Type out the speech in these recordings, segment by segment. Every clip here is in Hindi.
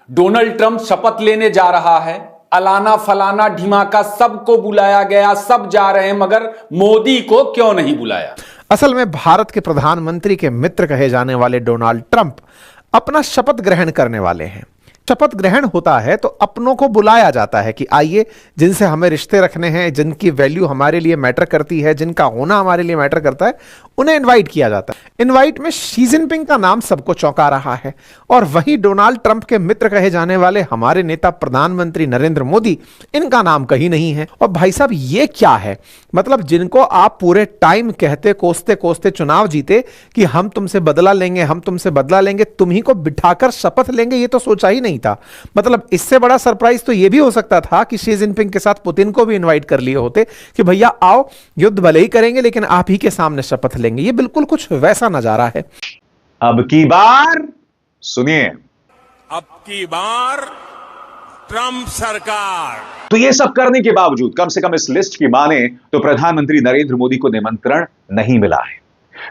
डोनाल्ड ट्रंप शपथ लेने जा रहा है, अलाना फलाना ढिमाका सबको बुलाया गया, सब जा रहे हैं, मगर मोदी को क्यों नहीं बुलाया? असल में भारत के प्रधानमंत्री के मित्र कहे जाने वाले डोनाल्ड ट्रंप अपना शपथ ग्रहण करने वाले हैं। शपथ ग्रहण होता है तो अपनों को बुलाया जाता है कि आइए, जिनसे हमें रिश्ते रखने हैं, जिनकी वैल्यू हमारे लिए मैटर करती है, जिनका होना हमारे लिए मैटर करता है, उन्हें इनवाइट किया जाता है। इनवाइट में शी जिनपिंग का नाम सबको चौंका रहा है और वहीं डोनाल्ड ट्रंप के मित्र कहे जाने वाले हमारे नेता प्रधानमंत्री नरेंद्र मोदी, इनका नाम कहीं नहीं है। और भाई साहब, ये क्या है? मतलब जिनको आप पूरे टाइम कहते कोसते कोसते चुनाव जीते कि हम तुमसे बदला लेंगे, हम तुमसे बदला लेंगे, तुम्ही को बिठाकर शपथ लेंगे, ये तो सोचा ही नहीं था। मतलब इससे बड़ा सरप्राइज तो यह भी हो सकता था कि शी जिनपिंग के साथ पुतिन को भी इनवाइट कर लिए होते कि भैया आओ, युद्ध भले ही करेंगे लेकिन आप ही के सामने शपथ लेंगे। ये बिल्कुल कुछ वैसा नजारा है। अब की बार सुनिए, अब की बार ट्रंप सरकार। तो ये सब करने के बावजूद कम से कम इस लिस्ट की माने तो प्रधानमंत्री नरेंद्र मोदी को निमंत्रण नहीं मिला है।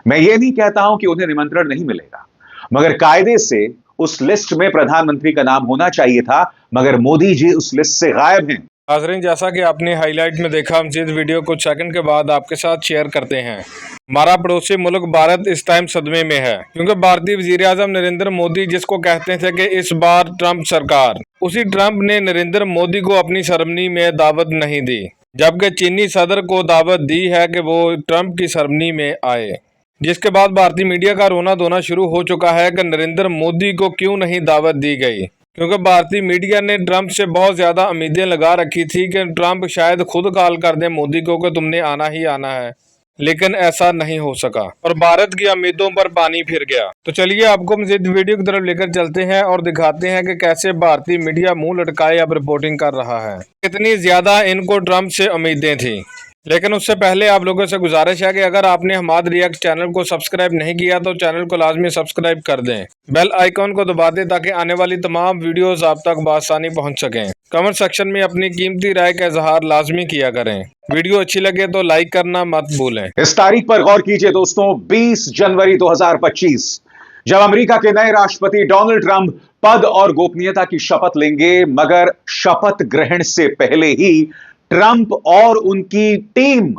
मैं ये नहीं कहता हूं कि उन्हें निमंत्रण नहीं मिलेगा, मगर कायदे से उस लिस्ट में प्रधानमंत्री का नाम होना चाहिए था, मगर मोदी जी उस लिस्ट से गायब हैं। नाज़रीन, जैसा कि आपने हाईलाइट में देखा, हम इस वीडियो को सेकंड के बाद आपके साथ शेयर करते हैं। हमारा पड़ोसी मुल्क भारत इस टाइम सदमे में है, क्योंकि भारतीय वज़ीर-ए-आज़म नरेंद्र मोदी, जिसको कहते थे कि इस बार ट्रंप सरकार, उसी ट्रंप ने नरेंद्र मोदी को अपनी सेरेमनी में दावत नहीं दी, जबकि चीनी सदर को दावत दी है कि वो ट्रंप की सेरेमनी में आए। जिसके बाद भारतीय मीडिया का रोना धोना शुरू हो चुका है कि नरेंद्र मोदी को क्यों नहीं दावत दी गई, क्योंकि भारतीय मीडिया ने ट्रंप से बहुत ज़्यादा उम्मीदें लगा रखी थी कि ट्रंप शायद खुद कॉल कर दे मोदी को कि तुमने आना ही आना है, लेकिन ऐसा नहीं हो सका और भारत की उम्मीदों पर पानी फिर गया। तो चलिए आपको मज़ीद वीडियो की तरफ लेकर चलते हैं और दिखाते हैं कि कैसे भारतीय मीडिया मुंह लटकाए अब रिपोर्टिंग कर रहा है, कितनी ज़्यादा इनको ट्रंप से उम्मीदें थी। लेकिन उससे पहले आप लोगों से गुजारिश है कि अगर आपने हमाद रिएक्ट चैनल को सब्सक्राइब नहीं किया तो चैनल को लाजमी सब्सक्राइब कर दें, बेल आइकॉन को दबा दें ताकि आने वाली तमाम वीडियोस आप तक बआसानी पहुंच सकें। कमेंट सेक्शन में अपनी कीमती राय का इजहार लाजमी किया करें। वीडियो अच्छी लगे तो लाइक करना मत भूलें। इस तारीख पर गौर कीजिए दोस्तों, 20 जनवरी 2025, जब अमेरिका के नए राष्ट्रपति डोनाल्ड ट्रंप पद और गोपनीयता की शपथ लेंगे, मगर शपथ ग्रहण से पहले ही ट्रंप और उनकी टीम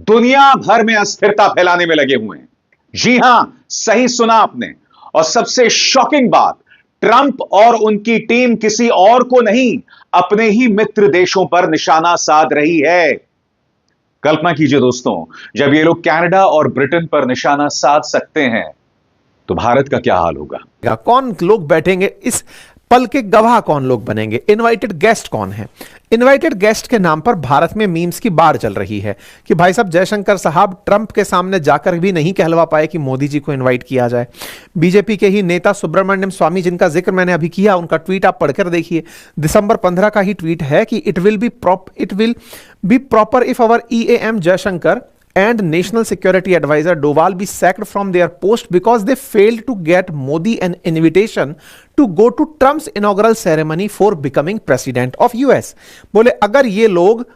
दुनिया भर में अस्थिरता फैलाने में लगे हुए हैं। जी हां, सही सुना आपने। और सबसे शॉकिंग बात, ट्रंप और उनकी टीम किसी और को नहीं, अपने ही मित्र देशों पर निशाना साध रही है। कल्पना कीजिए दोस्तों, जब ये लोग कनाडा और ब्रिटेन पर निशाना साध सकते हैं तो भारत का क्या हाल होगा? कौन लोग बैठेंगे इस पल के गवाह? कौन लोग बनेंगे? इनवाइटेड गेस्ट कौन है? इनवाइटेड गेस्ट के नाम पर भारत में मीम्स की बाढ़ चल रही है कि भाई साहब, जयशंकर साहब ट्रंप के सामने जाकर भी नहीं कहलवा पाए कि मोदी जी को इनवाइट किया जाए। बीजेपी के ही नेता सुब्रमण्यम स्वामी, जिनका जिक्र मैंने अभी किया, उनका ट्वीट आप पढ़कर देखिए। दिसंबर 15 का ही ट्वीट है कि it will be proper if our EAM Jaishankar and National Security Advisor Doval be sacked from their post because they failed to get Modi an invitation to go to Trump's inaugural ceremony for becoming president of US। बोले अगर ये लोग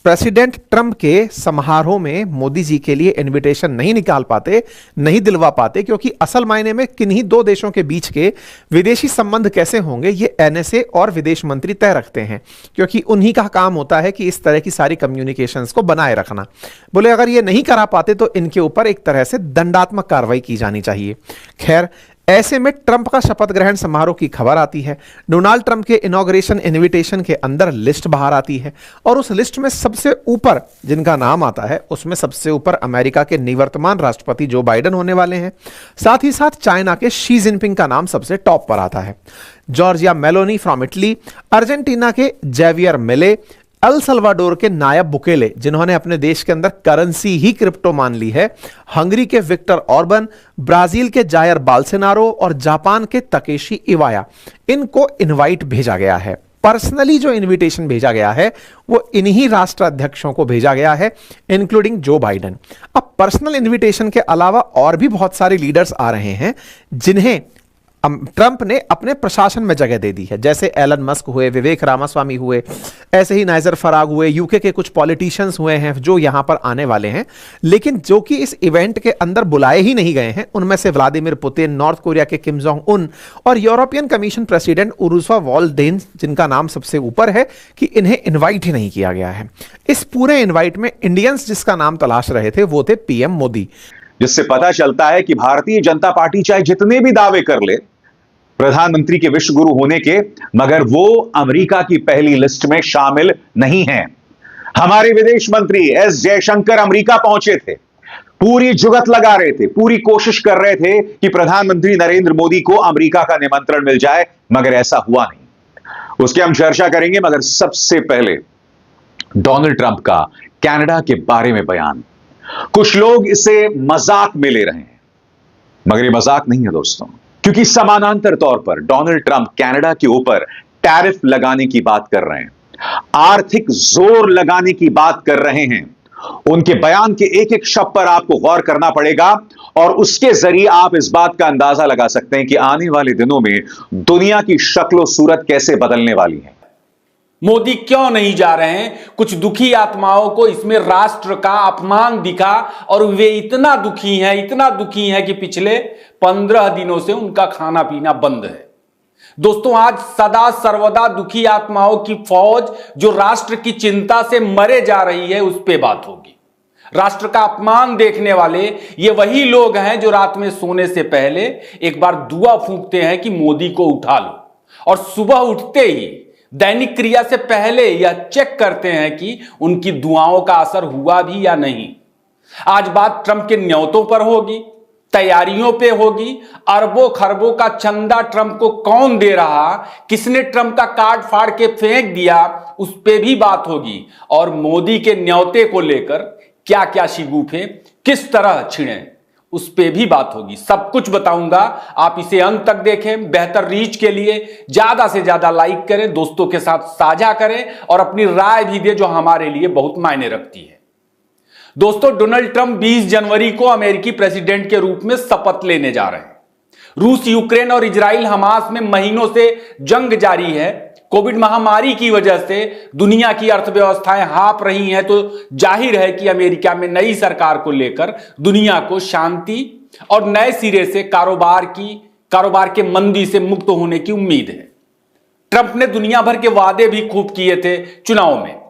प्रेसिडेंट ट्रंप के समारोह में मोदी जी के लिए इनविटेशन नहीं निकाल पाते, नहीं दिलवा पाते, क्योंकि असल मायने में किन्हीं दो देशों के बीच के विदेशी संबंध कैसे होंगे ये NSA और विदेश मंत्री तय रखते हैं, क्योंकि उन्हीं का काम होता है कि इस तरह की सारी कम्युनिकेशंस को बनाए रखना। बोले अगर ये नहीं करा पाते तो इनके ऊपर एक तरह से दंडात्मक कार्रवाई की जानी चाहिए। खैर, ऐसे में ट्रंप का शपथ ग्रहण समारोह की खबर आती है। डोनाल्ड ट्रंप के इनॉग्रेशन इनविटेशन के अंदर लिस्ट बाहर आती है और उस लिस्ट में सबसे ऊपर जिनका नाम आता है, उसमें सबसे ऊपर अमेरिका के निवर्तमान राष्ट्रपति जो बाइडेन होने वाले हैं। साथ ही साथ चाइना के शी जिनपिंग का नाम सबसे टॉप पर आता है। Giorgia Meloni from Italy, Argentina के जेवियर मिले, अल सल्वाडोर के नायब बुकेले, जिन्होंने अपने देश के अंदर करेंसी ही क्रिप्टो मान ली है, हंगरी के विक्टर ऑर्बन, ब्राजील के जायर बाल्सेनारो और जापान के तकेशी इवाया, इनको इनवाइट भेजा गया है। पर्सनली जो इनविटेशन भेजा गया है वो इन्हीं राष्ट्राध्यक्षों को भेजा गया है, इंक्लूडिंग जो बाइडेन। अब पर्सनल इनविटेशन के अलावा और भी बहुत सारे लीडर्स आ रहे हैं जिन्हें ट्रंप ने अपने प्रशासन में जगह दे दी है। जैसे एलन मस्क हुए, विवेक रामास्वामी हुए, ऐसे ही नाइजर फराग हुए, यूके के कुछ पॉलिटिशियंस हुए हैं जो यहां पर आने वाले हैं, लेकिन जो कि इस इवेंट के अंदर बुलाए ही नहीं गए हैं। उनमें से व्लादिमीर पुतिन, नॉर्थ कोरिया के किम जोंग उन और European Commission president Ursula von der Leyen, जिनका नाम सबसे ऊपर है, कि इन्हें इन्वाइट ही नहीं किया गया है। इस पूरे इन्वाइट में इंडियंस जिसका नाम तलाश रहे थे वो थे पीएम मोदी। जिससे पता चलता है कि भारतीय जनता पार्टी चाहे जितने भी दावे कर ले प्रधानमंत्री के विश्व गुरु होने के, मगर वो अमेरिका की पहली लिस्ट में शामिल नहीं है। हमारे विदेश मंत्री एस जयशंकर अमेरिका पहुंचे थे, पूरी जुगत लगा रहे थे, पूरी कोशिश कर रहे थे कि प्रधानमंत्री नरेंद्र मोदी को अमेरिका का निमंत्रण मिल जाए, मगर ऐसा हुआ नहीं। उसके हम चर्चा करेंगे, मगर सबसे पहले डोनाल्ड ट्रंप का कनाडा के बारे में बयान। कुछ लोग इसे मजाक में ले रहे हैं, मगर ये मजाक नहीं है दोस्तों, क्योंकि समानांतर तौर पर डोनाल्ड ट्रंप कनाडा के ऊपर टैरिफ लगाने की बात कर रहे हैं, आर्थिक जोर लगाने की बात कर रहे हैं। उनके बयान के एक एक शब्द पर आपको गौर करना पड़ेगा और उसके जरिए आप इस बात का अंदाजा लगा सकते हैं कि आने वाले दिनों में दुनिया की शक्ल सूरत कैसे बदलने वाली है। मोदी क्यों नहीं जा रहे हैं? कुछ दुखी आत्माओं को इसमें राष्ट्र का अपमान दिखा और वे इतना दुखी हैं कि पिछले 15 दिनों से उनका खाना पीना बंद है। दोस्तों, आज सदा सर्वदा दुखी आत्माओं की फौज जो राष्ट्र की चिंता से मरे जा रही है, उस पे बात होगी। राष्ट्र का अपमान देखने वाले ये वही लोग हैं जो रात में सोने से पहले एक बार दुआ फूंकते हैं कि मोदी को उठा लो, और सुबह उठते ही दैनिक क्रिया से पहले यह चेक करते हैं कि उनकी दुआओं का असर हुआ भी या नहीं। आज बात ट्रंप के न्योतों पर होगी, तैयारियों पे होगी, अरबों खरबों का चंदा ट्रंप को कौन दे रहा, किसने ट्रंप का कार्ड फाड़ के फेंक दिया, उस पे भी बात होगी। और मोदी के न्योते को लेकर क्या क्या शिगुफे किस तरह छिड़े, उस पे भी बात होगी। सब कुछ बताऊंगा, आप इसे अंत तक देखें। बेहतर रीच के लिए ज्यादा से ज्यादा लाइक करें, दोस्तों के साथ साझा करें और अपनी राय भी दें, जो हमारे लिए बहुत मायने रखती है। दोस्तों, डोनाल्ड ट्रंप 20 जनवरी को अमेरिकी प्रेसिडेंट के रूप में शपथ लेने जा रहे हैं। रूस, यूक्रेन और इजराइल हमास में महीनों से जंग जारी है। कोविड महामारी की वजह से दुनिया की अर्थव्यवस्थाएं हाँप रही हैं, तो जाहिर है कि अमेरिका में नई सरकार को लेकर दुनिया को शांति और नए सिरे से कारोबार के मंदी से मुक्त होने की उम्मीद है। ट्रंप ने दुनिया भर के वादे भी खूब किए थे चुनाव में।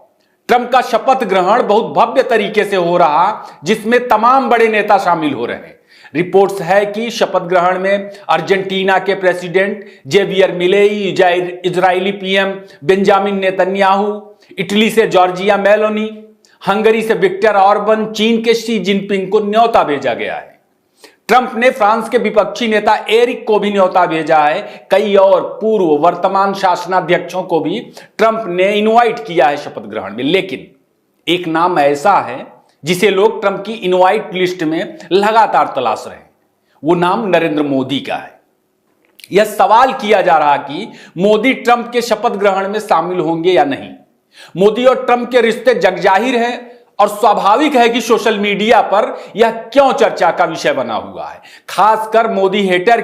ट्रंप का शपथ ग्रहण बहुत भव्य तरीके से हो रहा, जिसमें तमाम बड़े नेता शामिल हो रहे हैं। रिपोर्ट्स है कि शपथ ग्रहण में अर्जेंटीना के president Javier Milei, Israeli PM Benjamin Netanyahu, Italy से जॉर्जिया मेलोनी, हंगरी से विक्टर ऑर्बन, चीन के शी जिनपिंग को न्योता भेजा गया है। ट्रंप ने फ्रांस के विपक्षी नेता एरिक को भी न्योता भेजा है। कई और पूर्व वर्तमान शासनाध्यक्षों को भी ट्रंप ने इनवाइट किया है शपथ ग्रहण में। लेकिन एक नाम ऐसा है जिसे लोग ट्रंप की इनवाइट लिस्ट में लगातार तलाश रहे हैं, वो नाम नरेंद्र मोदी का है। यह सवाल किया जा रहा कि मोदी ट्रंप के शपथ ग्रहण में शामिल होंगे या नहीं। मोदी और ट्रंप के रिश्ते जगजाहिर है और स्वाभाविक है कि सोशल मीडिया पर यह क्यों चर्चा का विषय बना हुआ है। खासकर मोदी हेटर